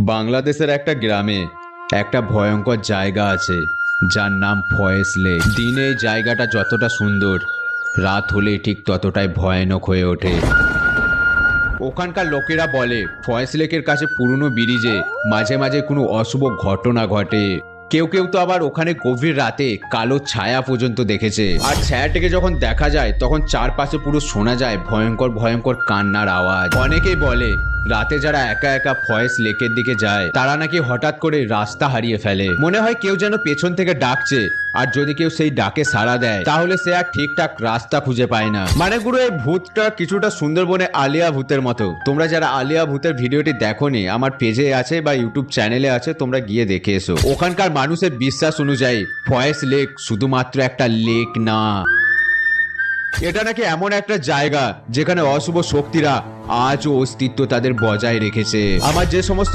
বাংলাদেশের একটা গ্রামে একটা ভয়ঙ্কর জায়গা আছে যার নাম ফয়েজ লেক। দিনে এই জায়গাটা যতটা সুন্দর, রাত হলে ঠিক ততটাই ভয়ানক হয়ে ওঠে। ওখানকার লোকেরা বলে ফয়েজ লেকের কাছে পুরনো ব্রিজে মাঝে মাঝে কোনো অশুভ ঘটনা ঘটে। কেউ কেউ তো আবার ওখানে গভীর রাতে কালো ছায়া পর্যন্ত দেখেছে। আর ছায়াটাকে যখন দেখা যায় তখন চারপাশে পুরো শোনা যায় ভয়ঙ্কর ভয়ঙ্কর কান্নার আওয়াজ। অনেকেই বলে রাতে যারা একা একা ফয়েজ লেকের দিকে যায় তারা নাকি হঠাৎ করে রাস্তা হারিয়ে ফেলে। মনে হয় কেউ যেন পেছন থেকে ডাকছে, আর যদি কেউ সেই ডাকে সাড়া দেয় তাহলে সে আর ঠিকঠাক রাস্তা খুঁজে পায় না। মানে গুরু, এই ভূতটা কিছুটা সুন্দরবনে আলিয়া ভূতের মতো। তোমরা যারা আলিয়া ভূতের ভিডিওটি দেখোনি, আমার পেজে আছে বা ইউটিউব চ্যানেলে আছে, তোমরা গিয়ে দেখে এসো। ওখানকার মানুষের বিশ্বাস অনুযায়ী ফয়েজ লেক শুধুমাত্র একটা লেক না, এটা নাকি এমন একটা জায়গা যেখানে অশুভ শক্তিরা আজও অস্তিত্ব তাদের বজায় রেখেছে। আমার যে সমস্ত